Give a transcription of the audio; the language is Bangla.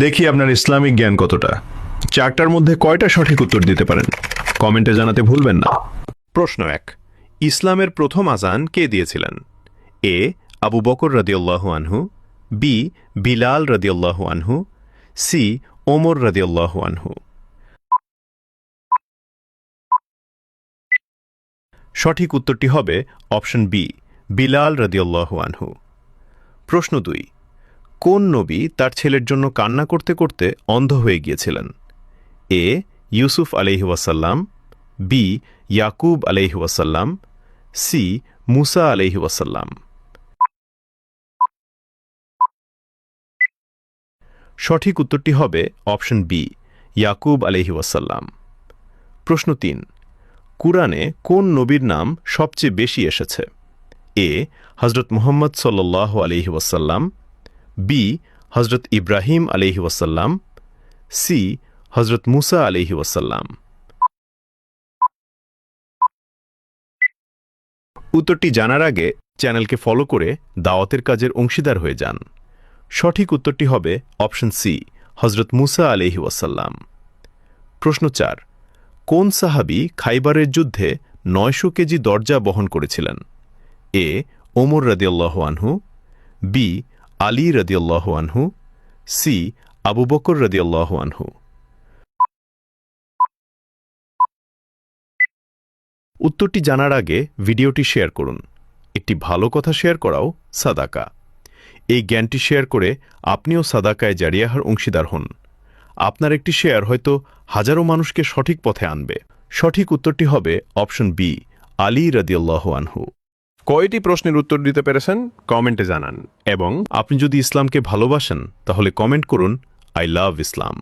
দেখি আপনার ইসলামিক জ্ঞান কতটা। চারটার মধ্যে কয়টা সঠিক উত্তর দিতে পারেন কমেন্টে জানাতে ভুলবেন না। প্রশ্ন ১। ইসলামের প্রথম আজান কে দিয়েছিলেন? এ আবু বকর রাদিয়াল্লাহু আনহু, বি বিলাল রাদিয়াল্লাহু আনহু, সি ওমর রাদিয়াল্লাহু আনহু। সঠিক উত্তরটি হবে অপশন বি, বিলাল রাদিয়াল্লাহু আনহু। প্রশ্ন ২। কোন নবী তার ছেলের জন্য কান্না করতে করতে অন্ধ হয়ে গিয়েছিলেন? এ ইউসুফ আলাইহি ওয়াসাল্লাম, বি ইয়াকুব আলাইহি ওয়াসাল্লাম, সি মুসা আলাইহি ওয়াসাল্লাম। সঠিক উত্তরটি হবে অপশন বি, ইয়াকুব আলাইহি ওয়াসাল্লাম। প্রশ্ন ৩। কুরআনে কোন নবীর নাম সবচেয়ে বেশি এসেছে? এ হযরত মুহাম্মদ সাল্লাল্লাহু আলাইহি ওয়াসাল্লাম, বি হযরত ইব্রাহিম আলাইহি ওয়াসাল্লাম, সি হযরত মুসা আলাইহি ওয়াসাল্লাম। উত্তরটি জানার আগে চ্যানেলকে ফলো করে দাওয়াতের কাজের অংশীদার হয়ে যান। সঠিক উত্তরটি হবে অপশন সি, হযরত মুসা আলাইহি ওয়াসাল্লাম। প্রশ্ন ৪। কোন সাহাবী খাইবারের যুদ্ধে ৯০০ কেজি দরজা বহন করেছিলেন? এ ওমর রাদিয়াল্লাহু আনহু, বি আলী রাদিয়াল্লাহু আনহু, সি আবু বকর রাদিয়াল্লাহু আনহু। উত্তরটি জানার আগে ভিডিওটি শেয়ার করুন। একটি ভালো কথা শেয়ার করাও সাদাকা। এই জ্ঞানটি শেয়ার করে আপনিও সাদাকায় জারিয়াহার অংশীদার হন। আপনার একটি শেয়ার হয়তো হাজারো মানুষকে সঠিক পথে আনবে। সঠিক উত্তরটি হবে অপশন বি, আলী রাদিয়াল্লাহু আনহু। কয়টি প্রশ্নের উত্তর দিতে পেরেছেন কমেন্টে জানান, এবং আপনি যদি ইসলামকে ভালোবাসেন তাহলে কমেন্ট করুন আই লাভ ইসলাম।